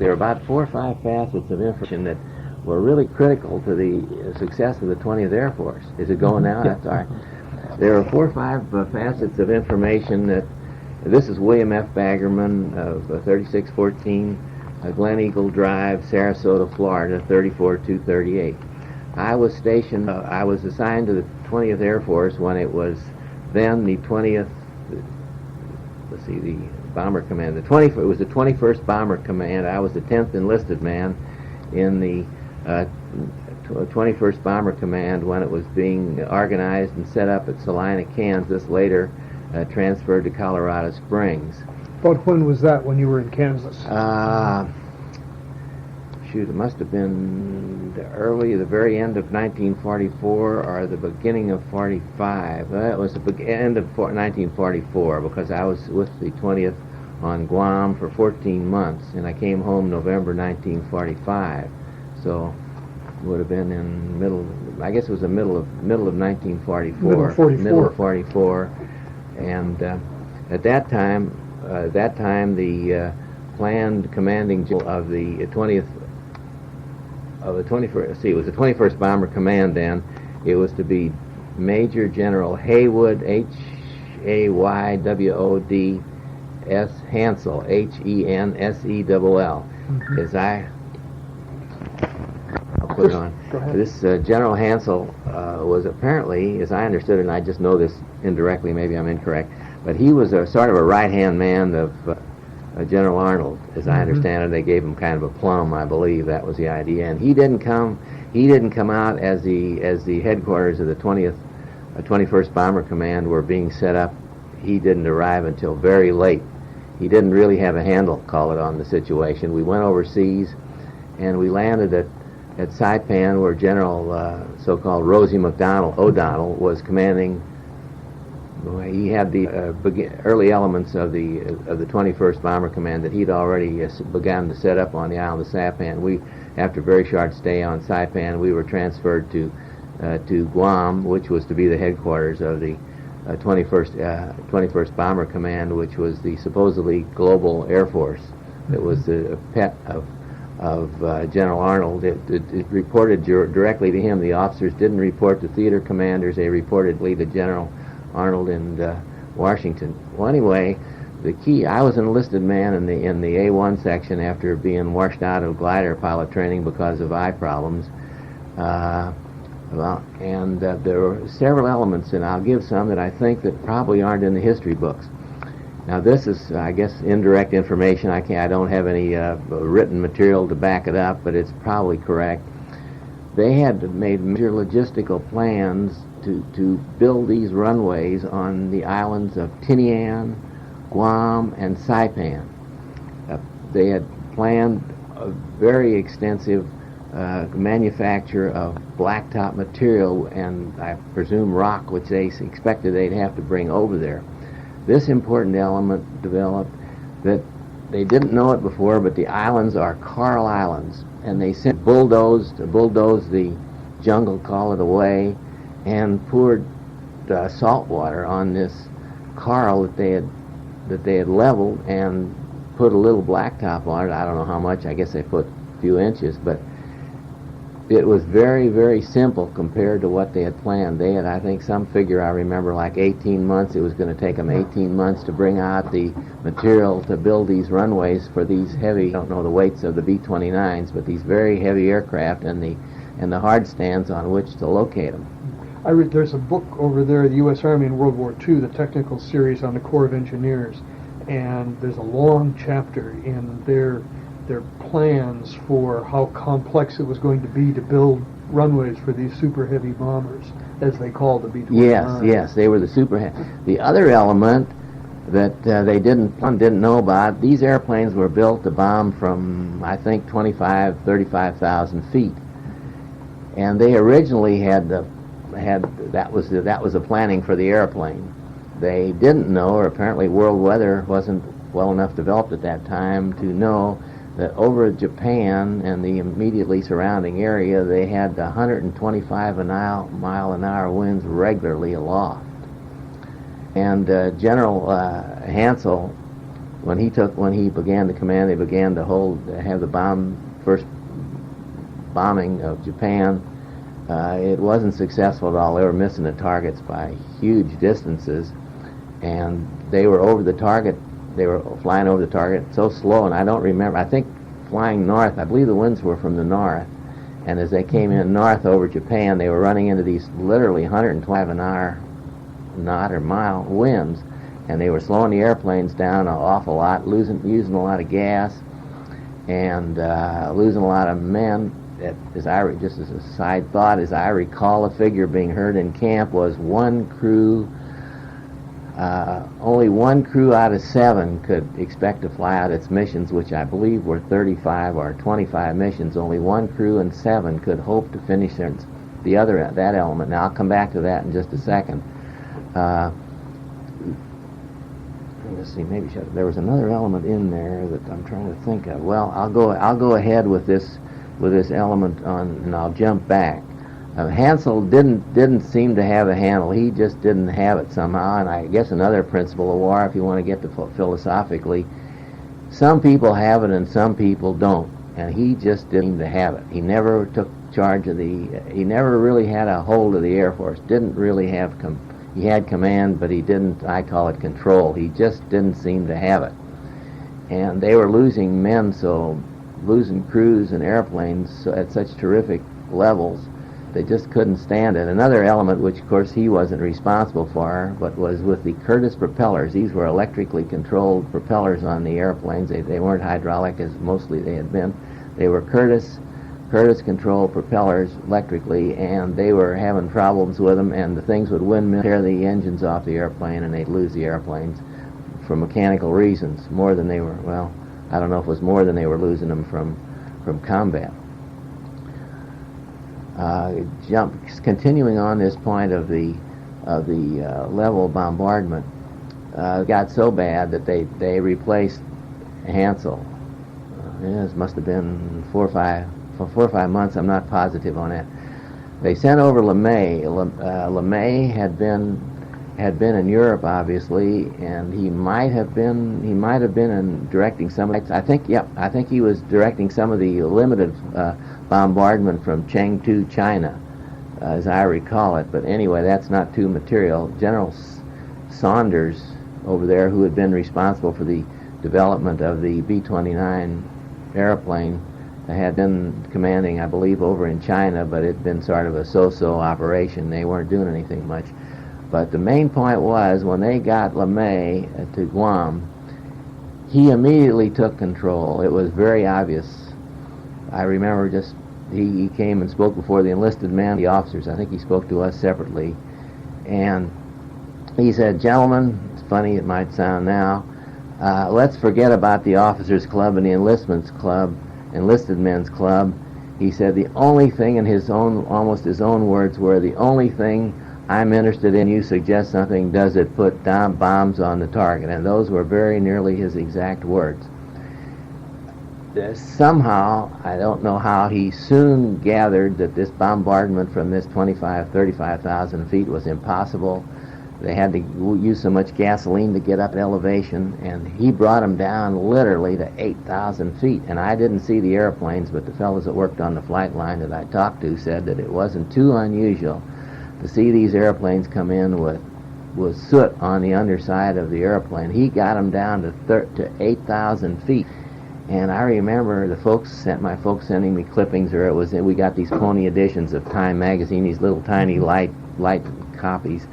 there were about 4 or 5 facets of information that were really critical to the success of the 20th Air Force. Is it going now? That's all right. There are 4 or 5 facets of information that, this is William F. Baggerman of 3614 Glen Eagle Drive, Sarasota, Florida, 34238. I was stationed, I was assigned to the 20th Air Force when it was then the 20th, let's see, the Bomber Command. It was the 21st Bomber Command. I was the 10th enlisted man in the 21st Bomber Command when it was being organized and set up at Salina, Kansas, later transferred to Colorado Springs. About when was that, when you were in Kansas? Shoot, it must have been the very end of 1944 or the beginning of 45. It was the end of 1944 because I was with the 20th on Guam for 14 months, and I came home November 1945. So it would have been in I guess it was the middle of 1944. Middle of 44. And at that time, the planned commanding general of the 20th, of the 21st, it was the 21st Bomber Command then. It was to be Major General Haywood, Haywoods Hansel, Hensell. I'll put it on. This General Hansel was apparently, as I understood it, and I just know this indirectly, maybe I'm incorrect, but he was a sort of a right-hand man of General Arnold, as I understand it. They gave him kind of a plum, I believe. That was the idea, and he didn't come out as the headquarters of the 21st Bomber Command were being set up. He didn't arrive until very late. He didn't really have a handle, call it, on the situation. We went overseas, and we landed at Saipan, where General so-called Rosie O'Donnell was commanding. He had the early elements of the 21st Bomber Command that he'd already begun to set up on the island of Saipan. After a very short stay on Saipan, we were transferred to Guam, which was to be the headquarters of the 21st Bomber Command, which was the supposedly global Air Force. It was the pet of General Arnold. It reported directly to him. The officers didn't report to theater commanders. They reported to General Arnold in Washington. Well, anyway, the key, I was an enlisted man in the A1 section after being washed out of glider pilot training because of eye problems. There were several elements, and I'll give some that I think that probably aren't in the history books. Now, this is, I guess, indirect information. I don't have any written material to back it up, but it's probably correct. They had made major logistical plans to build these runways on the islands of Tinian, Guam, and Saipan. They had planned a very extensive manufacture of blacktop material and, I presume, rock, which they expected they'd have to bring over there. This important element developed that they didn't know it before, but the islands are coral islands, and they sent bulldoze the jungle, call it, away, and poured salt water on this coral that they had leveled and put a little blacktop on it. I don't know how much. I guess they put a few inches, but it was very, very simple compared to what they had planned. They had, I think, some figure, I remember, like 18 months. It was going to take them 18 months to bring out the material to build these runways for these heavy, I don't know the weights of the B-29s, but these very heavy aircraft and the hard stands on which to locate them. There's a book over there, the U.S. Army in World War II, the technical series on the Corps of Engineers, and there's a long chapter in their plans for how complex it was going to be to build runways for these super heavy bombers, as they call the B-29. Yes, they were the super heavy. The other element that they didn't know about, these airplanes were built to bomb from, I think, 35,000 feet, and they originally that was the planning for the airplane. They didn't know, or apparently world weather wasn't well enough developed at that time to know that over Japan and the immediately surrounding area, they had 125 mile an hour winds regularly aloft. And General Hansel when he began to command, they began to have the first bombing of Japan. It wasn't successful at all. They were missing the targets by huge distances, and they were over the target. They were flying over the target so slow, and I don't remember. I think flying north. I believe the winds were from the north, and as they came in north over Japan, they were running into these literally 125 an hour knot or mile winds, and they were slowing the airplanes down an awful lot, using a lot of gas, and losing a lot of men. Just as a side thought, as I recall, a figure being heard in camp was only one crew out of 7 could expect to fly out its missions, which I believe were 35 or 25 missions. Only 1 crew and 7 could hope to finish that element. Now I'll come back to that in just a second. Let's see, there was another element in there that I'm trying to think of. Well, I'll go ahead with this element and I'll jump back. Hansel didn't seem to have a handle. He just didn't have it somehow. And I guess another principle of war, if you want to get to philosophically, some people have it and some people don't. And he just didn't seem to have it. He never took charge of he never really had a hold of the Air Force. Didn't really have he had command, but he didn't, I call it control. He just didn't seem to have it. And they were losing men, losing crews and airplanes at such terrific levels, they just couldn't stand it. Another element, which of course he wasn't responsible for, but was with the Curtiss propellers. These were electrically controlled propellers on the airplanes. They weren't hydraulic as mostly they had been. They were Curtiss controlled propellers electrically, and they were having problems with them, and the things would windmill, tear the engines off the airplane, and they'd lose the airplanes for mechanical reasons, more than they were, well, I don't know if it was more than they were losing them from combat. Continuing on this point of the level of bombardment, got so bad that they replaced Hansel. This must have been 4 or 5 months. I'm not positive on that. They sent over LeMay. LeMay had been in Europe, obviously, and he might have been in directing some of. I think he was directing some of the limited bombardment from Chengdu, China, as I recall it. But anyway, that's not too material. General Saunders over there, who had been responsible for the development of the B-29 airplane, had been commanding, I believe, over in China, but it had been sort of a so-so operation. They weren't doing anything much. But the main point was, when they got LeMay to Guam, he immediately took control. It was very obvious. I remember he came and spoke before the enlisted men, the officers. I think he spoke to us separately. And he said, "Gentlemen, it's funny it might sound now, let's forget about the officers' club and the enlisted men's club." He said the only thing, in almost his own words, were, "The only thing I'm interested in, you suggest something, does it put down bombs on the target?" And those were very nearly his exact words. Somehow, I don't know how, he soon gathered that this bombardment from this 35,000 feet was impossible. They had to use so much gasoline to get up elevation, and he brought them down literally to 8,000 feet. And I didn't see the airplanes, but the fellows that worked on the flight line that I talked to said that it wasn't too unusual to see these airplanes come in with soot on the underside of the airplane. He got them down to 8,000 feet. And I remember my folks sending me clippings, or we got these pony editions of Time magazine, these little tiny light copies,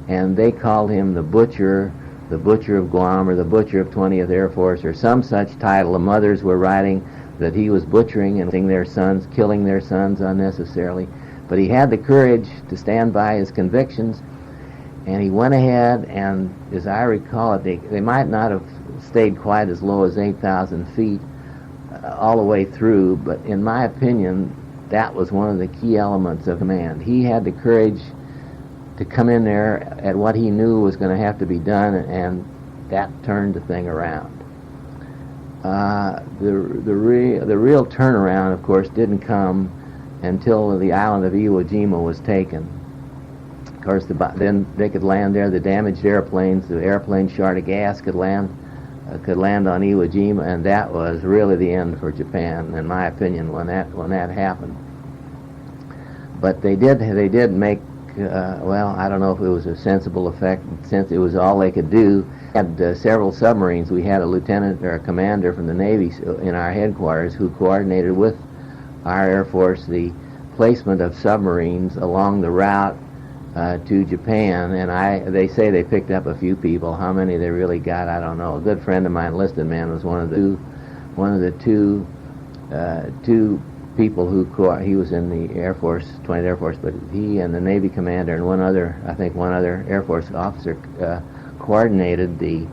and they called him the Butcher of Guam, or the Butcher of 20th Air Force, or some such title. The mothers were writing that he was butchering and killing their sons unnecessarily. But he had the courage to stand by his convictions, and he went ahead, and as I recall it, they might not have stayed quite as low as 8,000 feet all the way through, but in my opinion, that was one of the key elements of command. He had the courage to come in there at what he knew was going to have to be done, and that turned the thing around. The real turnaround, of course, didn't come until the island of Iwo Jima was taken. Of course, then they could land there. The damaged airplanes, the airplanes short of gas, could land could land on Iwo Jima, and that was really the end for Japan, in my opinion, when that happened. But they did make, well, I don't know if it was a sensible effect, since it was all they could do. We had several submarines. We had a lieutenant or a commander from the Navy in our headquarters who coordinated with our Air Force the placement of submarines along the route to Japan, and they say they picked up a few people. How many they really got, I don't know. A good friend of mine, enlisted man, was one of the two people who he was in the Air Force, 20th Air Force, but he and the Navy commander and one other Air Force officer coordinated the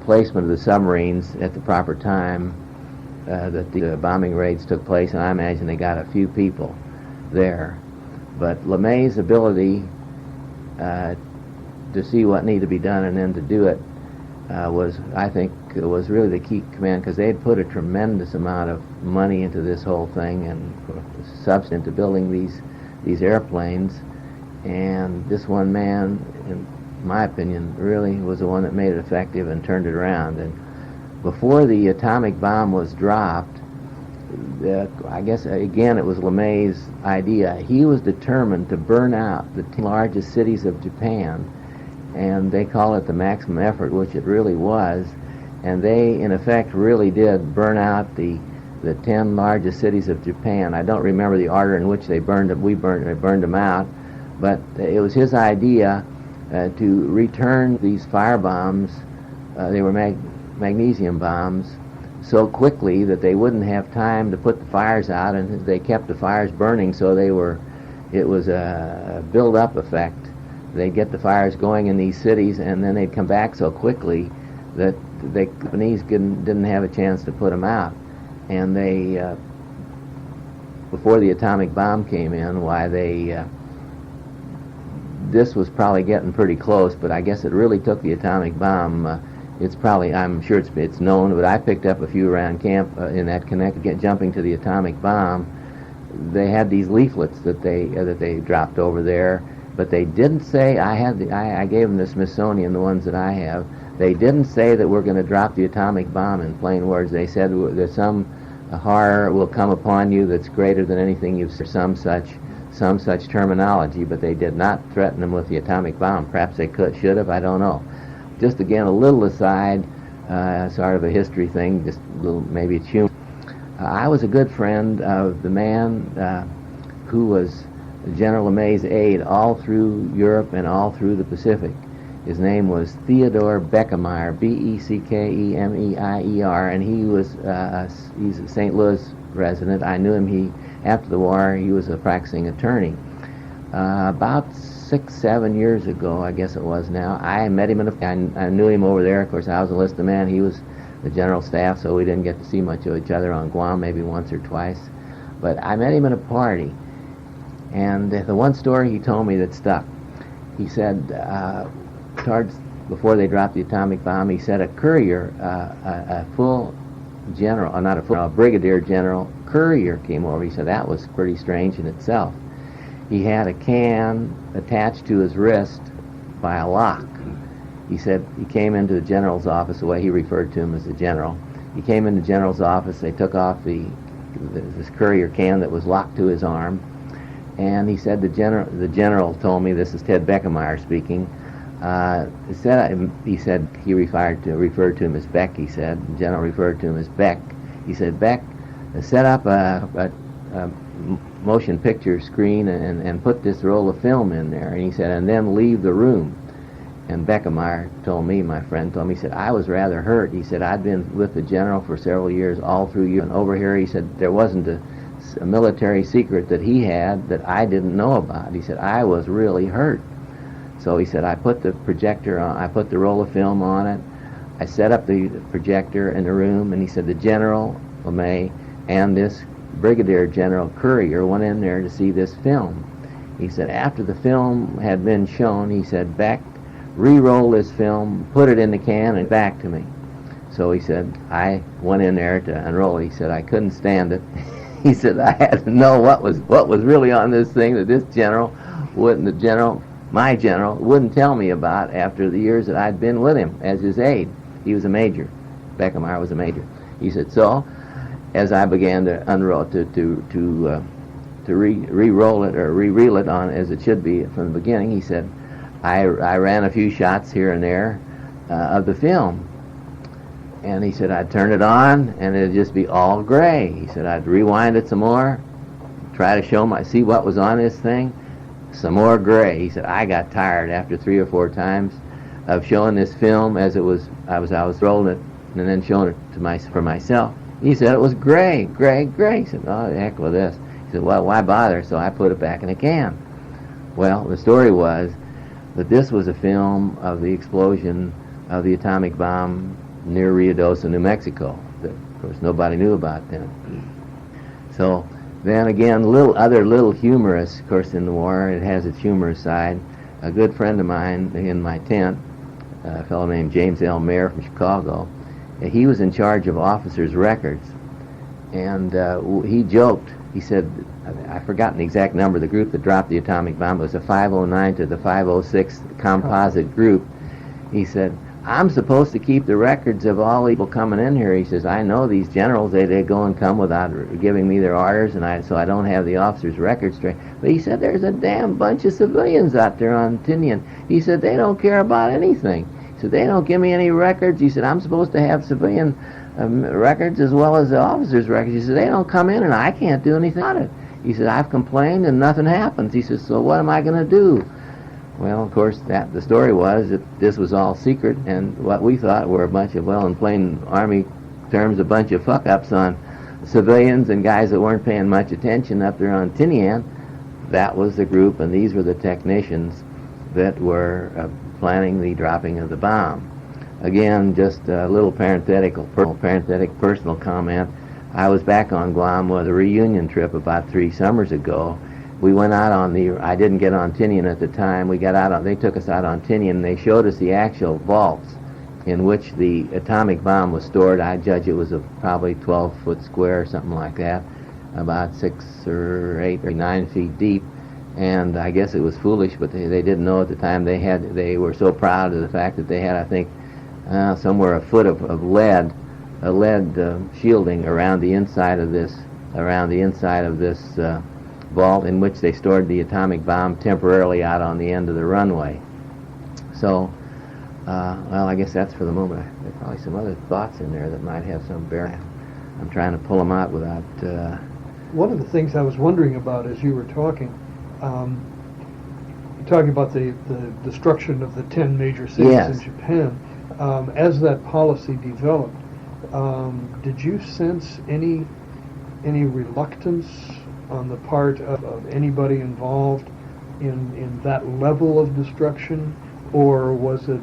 placement of the submarines at the proper time that the bombing raids took place, and I imagine they got a few people there. But LeMay's ability to see what needed to be done and then to do it was really the key command, because they had put a tremendous amount of money into this whole thing and substance into building these airplanes, and this one man, in my opinion, really was the one that made it effective and turned it around. And before the atomic bomb was dropped, I guess, again, it was LeMay's idea. He was determined to burn out the 10 largest cities of Japan, and they call it the maximum effort, which it really was. And they, in effect, really did burn out the 10 largest cities of Japan. I don't remember the order in which they burned them. They burned them out, but it was his idea to return these fire bombs. They were magnesium bombs, so quickly that they wouldn't have time to put the fires out, and they kept the fires burning, so it was a build-up effect. They'd get the fires going in these cities, and then they'd come back so quickly that the Japanese didn't have a chance to put them out. And they, before the atomic bomb came in, this was probably getting pretty close, but I guess it really took the atomic bomb. It's probably, I'm sure it's known, but I picked up a few around camp in that jumping to the atomic bomb. They had these leaflets that they dropped over there, but they didn't say, I gave them the Smithsonian, the ones that I have. They didn't say that we're going to drop the atomic bomb in plain words. They said that some horror will come upon you that's greater than anything you've seen, some such terminology, but they did not threaten them with the atomic bomb. Perhaps they should have, I don't know. Just again, a little aside, sort of a history thing, just a little, maybe it's humor. I was a good friend of the man who was General LeMay's aide all through Europe and all through the Pacific. His name was Theodore Beckemeyer, Beckemeier, and he's a St. Louis resident. I knew him. After the war, he was a practicing attorney. About 6-7 years ago, I guess it was now, I met him I knew him over there. Of course, I was a enlisted man. He was the general staff, so we didn't get to see much of each other on Guam, maybe once or twice. But I met him at a party, and the one story he told me that stuck. He said, before they dropped the atomic bomb, he said a courier, a full general, not a full, a brigadier general courier came over. He said that was pretty strange in itself. He had a can attached to his wrist by a lock. He said he came into the general's office, the way he referred to him as the general. He came into the general's office, they took off this courier can that was locked to his arm, and he said the general told me, this is Ted Beckemeyer speaking, he said he referred to him as Beck, he said. The general referred to him as Beck. He said, Beck, set up a motion picture screen and put this roll of film in there. And he said, and then leave the room. And Beckemeyer told me, my friend told me, he said, I was rather hurt. He said, I'd been with the general for several years, all through Europe. And over here, he said, there wasn't a military secret that he had that I didn't know about. He said, I was really hurt. So he said, I put the projector on, I put the roll of film on it, I set up the projector in the room, and he said the General LeMay and this Brigadier General Courier went in there to see this film. He said after the film had been shown, he said, Beck, re-roll this film, put it in the can, and back to me. So he said, I went in there to unroll it. He said, I couldn't stand it. He said, I had to know what was really on this thing that this general my general, wouldn't tell me about after the years that I'd been with him as his aide. He was a major. Beckermeyer was a major. He said, so as I began to unroll to re-roll it or re-reel it on as it should be from the beginning, he said, I ran a few shots here and there of the film. And he said, I'd turn it on, and it'd just be all gray. He said, I'd rewind it some more, try to see what was on this thing, some more gray. He said, I got tired after 3 or 4 times of showing this film as it was. I was rolling it and then showing it for myself. He said it was gray. He said, oh, the heck with this. He said, well, why bother? So I put it back in a can. Well, the story was that this was a film of the explosion of the atomic bomb near Ruidoso, New Mexico, that, of course, nobody knew about then. So then again, other little humorous, of course, in the war, it has its humorous side. A good friend of mine in my tent, a fellow named James L. Mayer from Chicago, he was in charge of officers' records, and he joked. He said, I've forgotten the exact number of the group that dropped the atomic bomb. It was a 509 to the 506 composite group. He said, I'm supposed to keep the records of all people coming in here. He says, I know these generals, they go and come without giving me their orders, and so I don't have the officers' records straight. But he said, there's a damn bunch of civilians out there on Tinian. He said, they don't care about anything. He said, they don't give me any records. He said, I'm supposed to have civilian records as well as the officers' records. He said, they don't come in, and I can't do anything about it. He said, I've complained, and nothing happens. He says, so what am I going to do? Well, of course, the story was that this was all secret, and what we thought were a bunch of, well, in plain Army terms, a bunch of fuck-ups on civilians and guys that weren't paying much attention up there on Tinian. That was the group, and these were the technicians that were planning the dropping of the bomb. Again, just a little parenthetic personal comment. I was back on Guam with a reunion trip about 3 summers ago. We went out on I didn't get on Tinian at the time. They took us out on Tinian, and they showed us the actual vaults in which the atomic bomb was stored. I judge it was probably 12-foot square or something like that, about 6 or 8 or 9 feet deep. And I guess it was foolish, but they didn't know at the time. They were so proud of the fact that they had, I think, somewhere a foot of lead shielding around the inside of this vault in which they stored the atomic bomb temporarily out on the end of the runway. So, well, I guess that's for the moment. There are probably some other thoughts in there that might have some bearing. I'm trying to pull them out without... One of the things I was wondering about as you were talking about the destruction of the 10 major cities Yes. in Japan. As that policy developed, did you sense any reluctance on the part of anybody involved in that level of destruction, or was it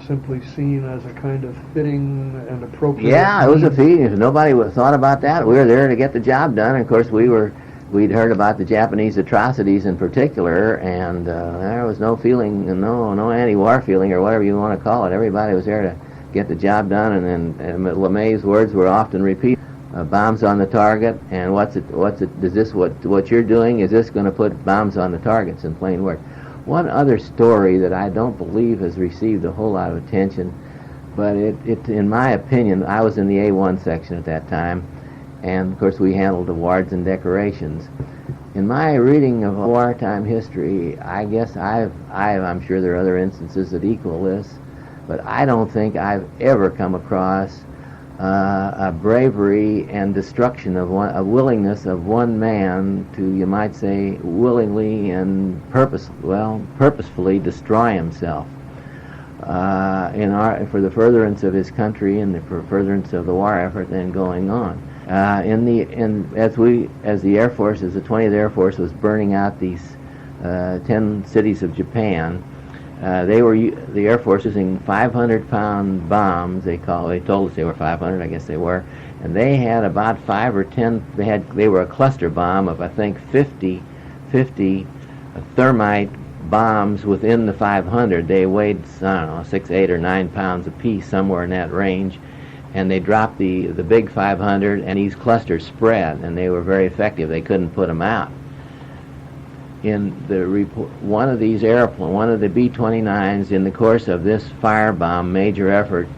simply seen as a kind of fitting and appropriate? Yeah, it was a feat. Nobody thought about that. We were there to get the job done. And of course, we'd heard about the Japanese atrocities in particular, and there was no feeling, no anti-war feeling or whatever you want to call it. Everybody was there to get the job done, and LeMay's words were often repeated. Bombs on the target, and what you're doing, is this going to put bombs on the targets, in plain words. One other story that I don't believe has received a whole lot of attention, but it in my opinion, I was in the A1 section at that time, and of course we handled awards and decorations. In my reading of wartime history, I guess I'm sure there are other instances that equal this, but I don't think I've ever come across a bravery and destruction of a willingness of one man to, you might say, willingly and purposefully destroy himself for the furtherance of his country and for furtherance of the war effort then going on. As the Air Force, as the 20th Air Force was burning out these 10 cities of Japan, the Air Force using 500-pound bombs. They told us they were 500. I guess they were, and they had about 5 or 10. They were a cluster bomb of, I think, 50 thermite bombs within the 500. They weighed, I don't know, 6, 8, or 9 pounds apiece, somewhere in that range, and they dropped the big 500, and these clusters spread, and they were very effective. They couldn't put them out. In the report, one of the B-29s, in the course of this firebomb major effort,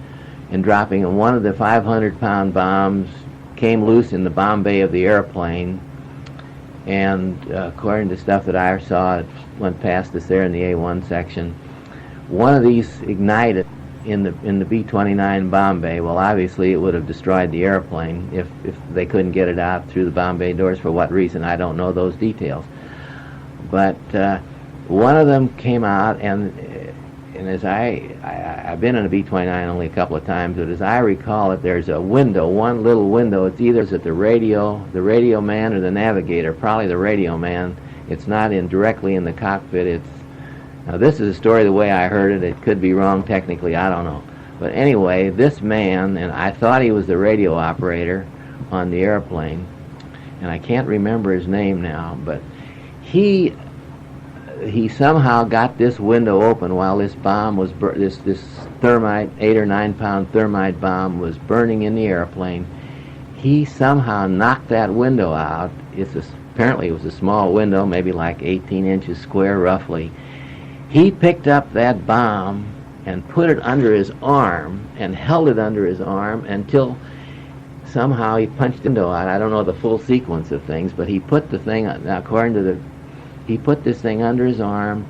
and dropping, and one of the 500-pound bombs came loose in the bomb bay of the airplane, and according to stuff that I saw, it went past us there in the A1 section. One of these ignited in the B-29 bomb bay. Well, obviously it would have destroyed the airplane if they couldn't get it out through the bomb bay doors. For what reason, I don't know those details. But one of them came out, and as I've been in a B-29 only a couple of times, but as I recall it, there's a window, one little window. It's either at the radio man or the navigator, probably the radio man. It's not directly in the cockpit. Now this is a story the way I heard it. It could be wrong technically, I don't know. But anyway, this man, and I thought he was the radio operator on the airplane, and I can't remember his name now, but he somehow got this window open while this bomb was this thermite, 8 or 9 pound thermite bomb was burning in the airplane. He somehow knocked that window out. Apparently it was a small window, maybe like 18 inches square roughly. He picked up that bomb and put it under his arm and held it under his arm until somehow he punched the window out. I don't know the full sequence of things, but he put the thing, he put this thing under his arm,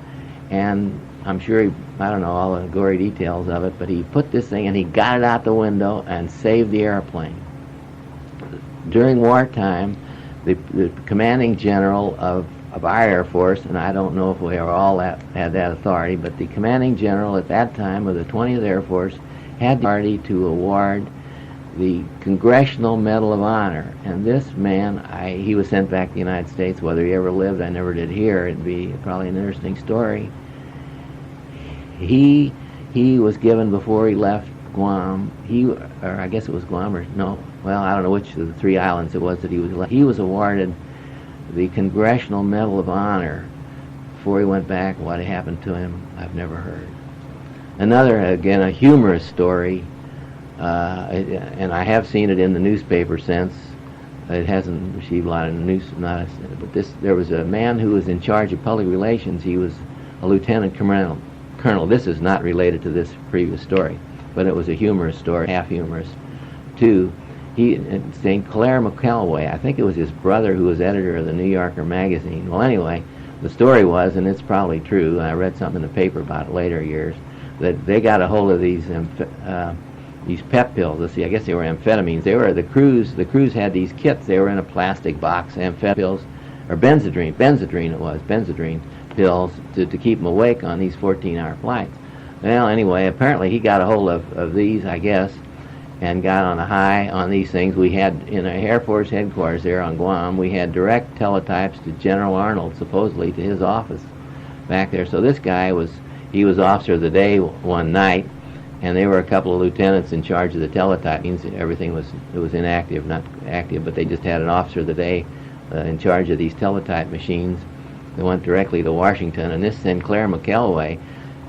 and I'm sure I don't know all the gory details of it, but he put this thing and he got it out the window and saved the airplane. During wartime, the commanding general of our Air Force, and I don't know if we ever all had that authority, but the commanding general at that time of the 20th Air Force had the authority to award the Congressional Medal of Honor. And this man, he was sent back to the United States. Whether he ever lived, I never did hear. It'd be probably an interesting story. He was given before he left Guam. Or I guess it was Guam, or no. Well, I don't know which of the 3 islands it was that he was left. He was awarded the Congressional Medal of Honor before he went back. What happened to him, I've never heard. Another, again, a humorous story. And I have seen it in the newspaper since. It hasn't received a lot of news, but there was a man who was in charge of public relations. He was a lieutenant colonel. This is not related to this previous story, but it was a humorous story, half humorous, too. St. Clair McElway, I think it was his brother who was editor of the New Yorker magazine. Well, anyway, the story was, and it's probably true, I read something in the paper about it later years, that they got a hold of these pep pills. Let's see, I guess they were amphetamines. They were the crews had these kits. They were in a plastic box, amphetamine pills, or benzodrine pills to keep them awake on these 14-hour flights. Well, anyway, apparently he got a hold of these, I guess, and got on a high on these things. We had, in our Air Force headquarters there on Guam, we had direct teletypes to General Arnold, supposedly to his office back there. So this guy was officer of the day one night, and they were a couple of lieutenants in charge of the teletype. Means everything was inactive, not active, but they just had an officer of the day in charge of these teletype machines. They went directly to Washington, and this Sinclair McElway,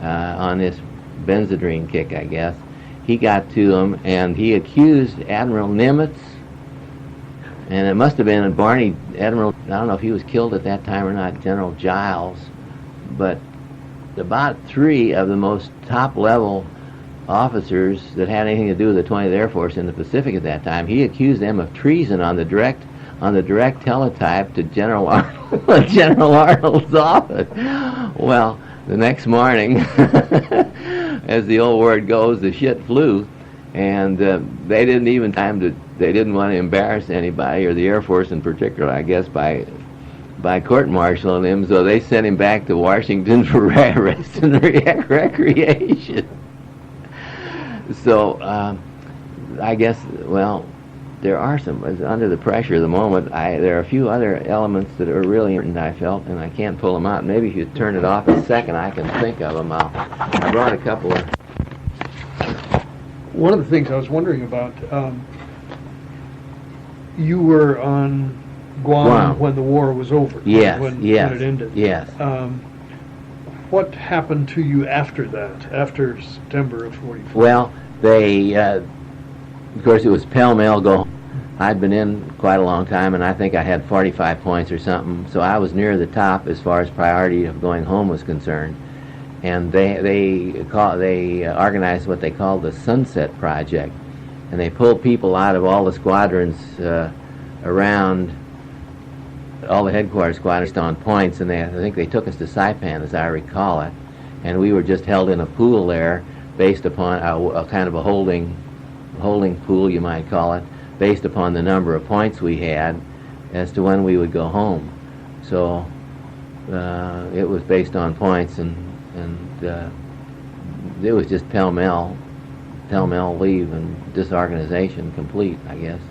on this benzodrine kick, I guess, he got to him, and he accused Admiral Nimitz, and it must have been Admiral, I don't know if he was killed at that time or not, General Giles, but about 3 of the most top-level officers that had anything to do with the 20th Air Force in the Pacific at that time, he accused them of treason on the direct teletype to General Arnold's office. Well, the next morning, as the old word goes, the shit flew, and they didn't want to embarrass anybody, or the Air Force in particular, I guess, by court-martialing him, so they sent him back to Washington for rest and recreation. So I guess, well, there are some, under the pressure of the moment, there are a few other elements that are really important, I felt, and I can't pull them out. Maybe if you turn it off a second, I can think of them. I brought a couple of... One of the things I was wondering about, you were on Guam when the war was over. Yes, when it ended. Yes. What happened to you after that, after September of 44? Well, they, of course, it was pell-mell go home. I'd been in quite a long time, and I think I had 45 points or something, so I was near the top as far as priority of going home was concerned. and they organized what they called the Sunset Project, and they pulled people out of all the squadrons around all the headquarters squadrons on points, and I think they took us to Saipan, as I recall it, and we were just held in a pool there, based upon a kind of a holding pool, you might call it, based upon the number of points we had as to when we would go home. So it was based on points, and it was just pell-mell leave and disorganization complete, I guess.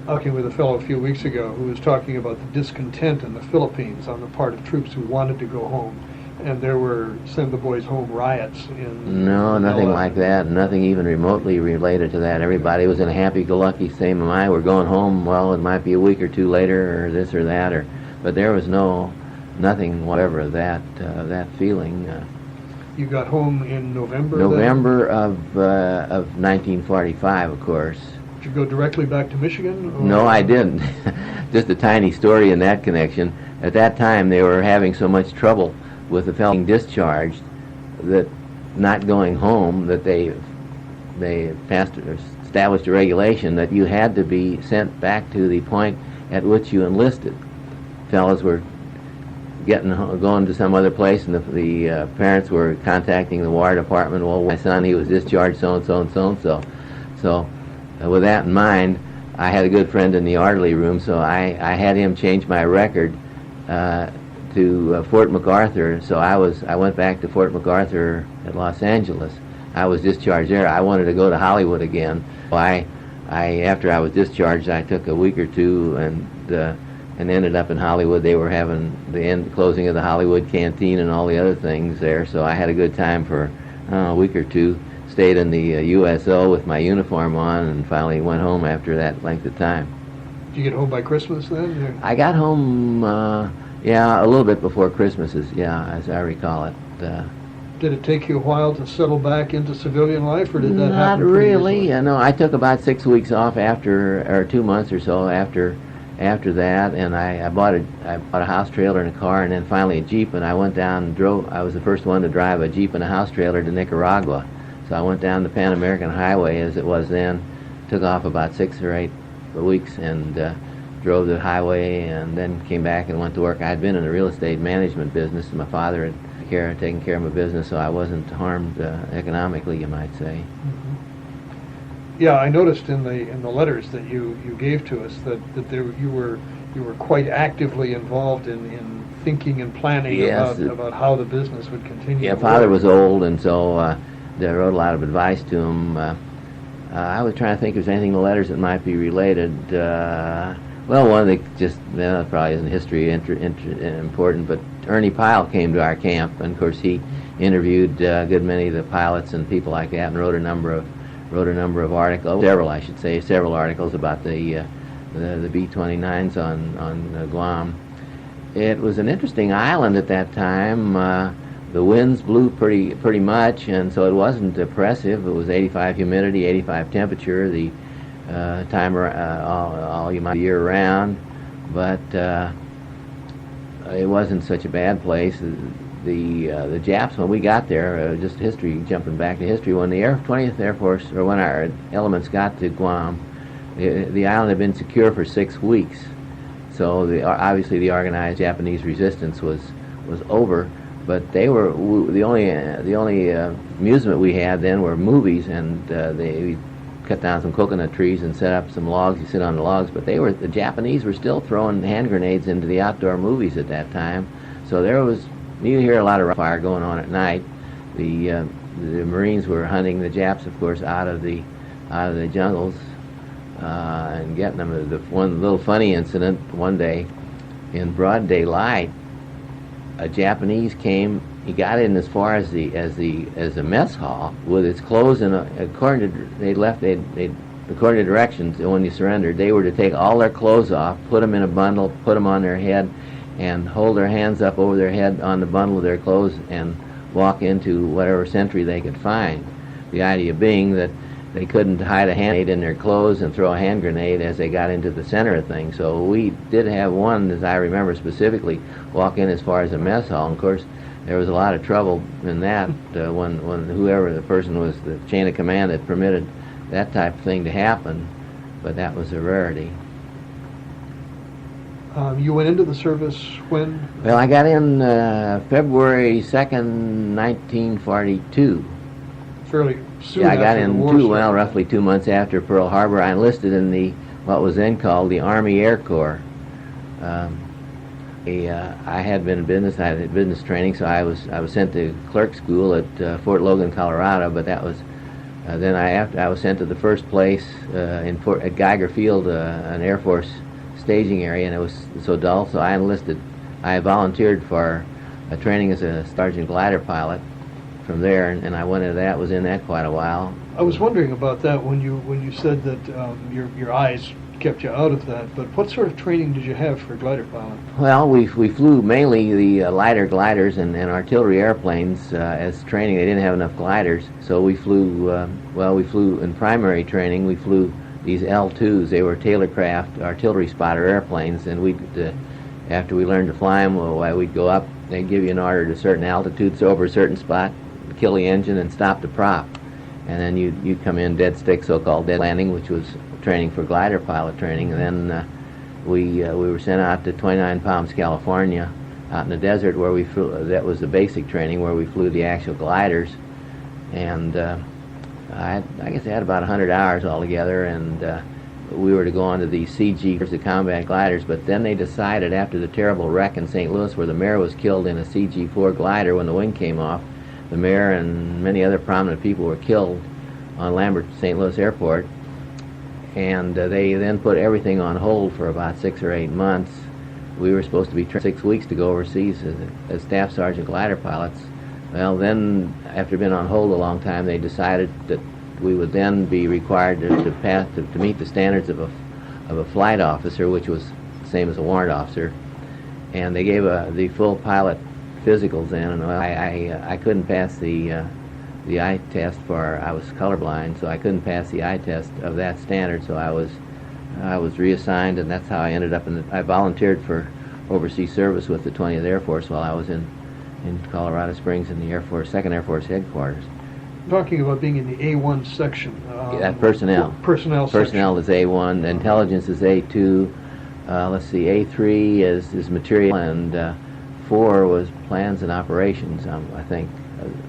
Talking with a fellow a few weeks ago who was talking about the discontent in the Philippines on the part of troops who wanted to go home, and there were send the boys home riots in No, nothing Manila. like that, nothing even remotely related to that. Everybody was in a happy-go-lucky same am I. We're going home, well, it might be a week or two later, or this or that, but there was nothing whatever of that feeling. You got home in November then? November of 1945, of course. Did you go directly back to Michigan? Or? No, I didn't. Just a tiny story in that connection. At that time, they were having so much trouble with the fellow being discharged, that not going home, that they established a regulation that you had to be sent back to the point at which you enlisted. Fellows were going to some other place, and the parents were contacting the War Department. Well, my son, he was discharged so-and-so and so-and-so. So with that in mind, I had a good friend in the orderly room, so I had him change my record to Fort MacArthur. So I went back to Fort MacArthur at Los Angeles. I was discharged there. I wanted to go to Hollywood again. So after I was discharged, I took a week or two and ended up in Hollywood. They were having the closing of the Hollywood Canteen and all the other things there. So I had a good time for a week or two. Stayed in the USO with my uniform on, and finally went home after that length of time. Did you get home by Christmas then? Or? I got home, a little bit before Christmas, as I recall it. Did it take you a while to settle back into civilian life, or did that happen? Not pretty really. easily? No, I took about 6 weeks off or 2 months or so after that, and I bought a house trailer and a car, and then finally a Jeep, and I went down and drove. I was the first one to drive a Jeep and a house trailer to Nicaragua. So I went down the Pan American Highway, as it was then, took off about 6 or 8 weeks, and drove the highway, and then came back and went to work. I had been in the real estate management business, and my father had taken care of my business, so I wasn't harmed economically, you might say. Mm-hmm. Yeah, I noticed in the letters that you gave to us that you were quite actively involved in thinking and planning Yes, about how the business would continue. Yeah, to Father work. was old, and so I wrote a lot of advice to him. I was trying to think if there's anything in the letters that might be related. One of the probably isn't history important, but Ernie Pyle came to our camp, and of course he interviewed a good many of the pilots and people like that, and wrote a number of articles, several articles about the B-29s on Guam. It was an interesting island at that time. The winds blew pretty much, and so it wasn't oppressive. It was 85 humidity, 85 temperature, the all year round, but it wasn't such a bad place. The Japs, when we got there, just history, jumping back to history, when the 20th Air Force, or when our elements got to Guam, the island had been secure for 6 weeks. So obviously the organized Japanese resistance was over. But they were the only amusement we had then were movies, and we cut down some coconut trees and set up some logs. You sit on the logs, but the Japanese were still throwing hand grenades into the outdoor movies at that time. So you hear a lot of fire going on at night. The Marines were hunting the Japs, of course, out of the jungles and getting them. The one little funny incident one day in broad daylight. A Japanese came. He got in as far as the mess hall with his clothes, and according to directions when you surrendered, they were to take all their clothes off, put them in a bundle, put them on their head, and hold their hands up over their head on the bundle of their clothes and walk into whatever sentry they could find. The idea being that they couldn't hide a hand grenade in their clothes and throw a hand grenade as they got into the center of things. So we did have one, as I remember specifically, walk in as far as the mess hall. And of course, there was a lot of trouble in that when whoever the person was, the chain of command that permitted that type of thing to happen. But that was a rarity. You went into the service when? Well, I got in February 2nd, 1942. Fairly soon. Yeah, I got after the in war started. roughly 2 months after Pearl Harbor. I enlisted in the what was then called the Army Air Corps. I had been in business. I had business training, so I was sent to clerk school at Fort Logan, Colorado. But that was then I was sent to the first place at Geiger Field, an Air Force staging area, and it was so dull. So I enlisted. I volunteered for training as a sergeant glider pilot from there, and I went into that. Was in that quite a while. I was wondering about that when you said that your eyes kept you out of that. But what sort of training did you have for a glider pilot? Well, we flew mainly the lighter gliders and artillery airplanes as training. They didn't have enough gliders, so we flew. We flew in primary training. We flew these L2s. They were Taylor-craft artillery spotter airplanes, and we after we learned to fly them, we'd go up. They'd give you an order at a certain altitude, so over a certain spot, kill the engine and stop the prop, and then you'd come in dead stick, so-called dead landing, which was training for glider pilot training. And then we were sent out to 29 Palms, California, out in the desert where we flew. That was the basic training where we flew the actual gliders, and I guess I had about 100 hours altogether, and we were to go on to the CG, the combat gliders. But then they decided, after the terrible wreck in St. Louis where the mayor was killed in a CG-4 glider when the wing came off, the mayor and many other prominent people were killed on Lambert St. Louis Airport, and they then put everything on hold for about 6 or 8 months. We were supposed to be trained 6 weeks to go overseas as staff sergeant glider pilots. Well, then, after being on hold a long time, they decided that we would then be required to meet the standards of a flight officer, which was the same as a warrant officer. And they gave the full pilot physicals in, and I couldn't pass the eye test I was colorblind, so I couldn't pass the eye test of that standard. So I was reassigned, and that's how I ended up I volunteered for overseas service with the 20th Air Force while I was in Colorado Springs in the Air Force, 2nd Air Force headquarters. Talking about being in the A1 section. Personnel. Personnel is A1. Intelligence is A2. Let's see, A3 is material, and 4 was plans and operations. I think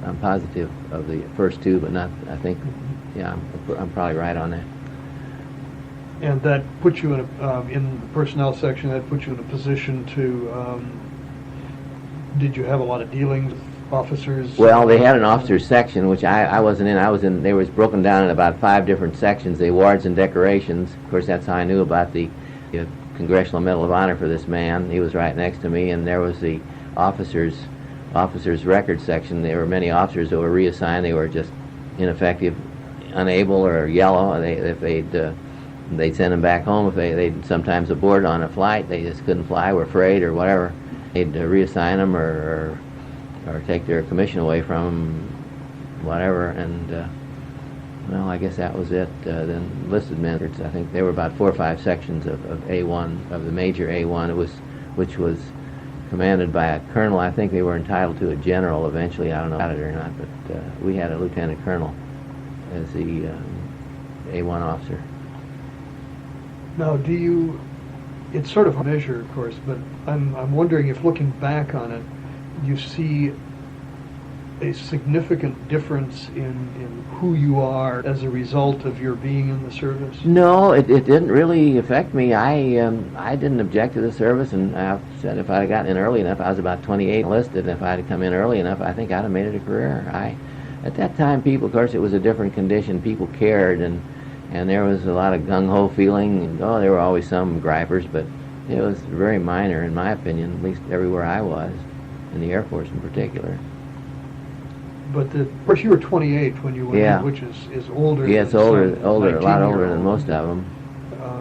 I'm positive of the first two, but not. I think, yeah, I'm probably right on that. And that puts you in the personnel section. That puts you in a position to. Did you have a lot of dealings with officers? Well, they had an officers section, which I wasn't in. I was in. They was broken down in about 5 different sections. The awards and decorations. Of course, that's how I knew about the Congressional Medal of Honor for this man. He was right next to me, and there was the officers record section. There were many officers that were reassigned. They were just ineffective, unable, or yellow. They'd send them back home if they'd sometimes abort on a flight. They just couldn't fly, were afraid, or whatever. They'd reassign them or take their commission away from them, whatever. And well, I guess that was it. Then enlisted men, I think there were about 4 or 5 sections of A1, of the major A1, which was commanded by a colonel. I think they were entitled to a general eventually. I don't know about it or not, but we had a lieutenant colonel as the A1 officer. Now, it's sort of a measure, of course, but I'm wondering if, looking back on it, you see a significant difference in who you are as a result of your being in the service? No, it didn't really affect me. I didn't object to the service, and I said if I'd gotten in early enough, I was about 28 enlisted, and if I'd come in early enough, I think I'd have made it a career. At that time, people, of course, it was a different condition. People cared, and there was a lot of gung-ho feeling. And, there were always some gripers, but it was very minor, in my opinion, at least everywhere I was, in the Air Force in particular. But of course, you were 28 when you went in, which is older. Yeah, it's older, a lot older than most of them.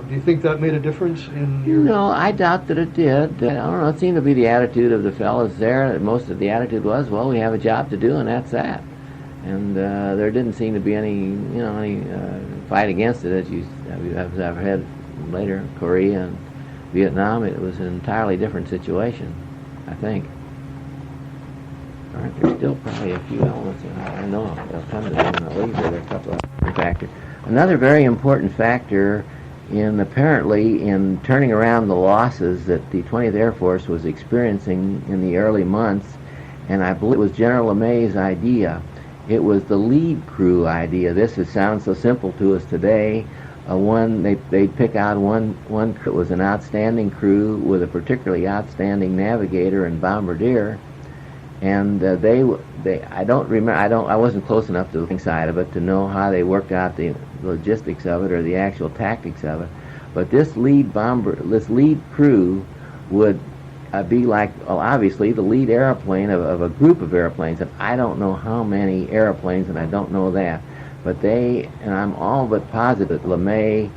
Do you think that made a difference in your... No, I doubt that it did. I don't know, it seemed to be the attitude of the fellows there. Most of the attitude was, well, we have a job to do, and that's that. and there didn't seem to be any fight against it as I've had later, Korea and Vietnam. It was an entirely different situation, I think. All right, there's still probably a few elements, and I know they'll come to them in the leave. There are a couple of factors. Another very important factor apparently in turning around the losses that the 20th Air Force was experiencing in the early months, and I believe it was General LeMay's idea. It was the lead crew idea. Sounds so simple to us today. They'd pick out one that was an outstanding crew with a particularly outstanding navigator and bombardier, and I wasn't close enough to the side of it to know how they worked out the logistics of it or the actual tactics of it. But this lead crew would be like, well, obviously the lead airplane of a group of airplanes. And I don't know how many airplanes, and I don't know that. But I'm all but positive that LeMay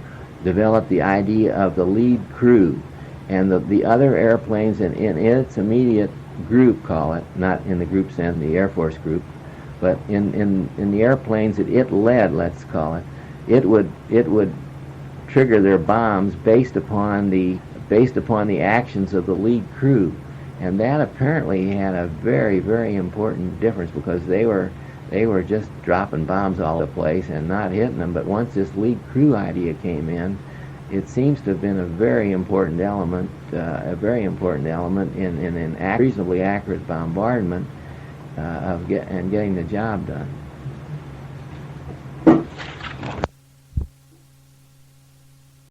developed the idea of the lead crew, and the other airplanes in its immediate group, call it, not in the group sense, the Air Force group, but in the airplanes that it led, let's call it, it would trigger their bombs based upon the actions of the lead crew, and that apparently had a very, very important difference, because they were just dropping bombs all over the place and not hitting them. But once this lead crew idea came in, it seems to have been a very important element in reasonably accurate bombardment and getting the job done.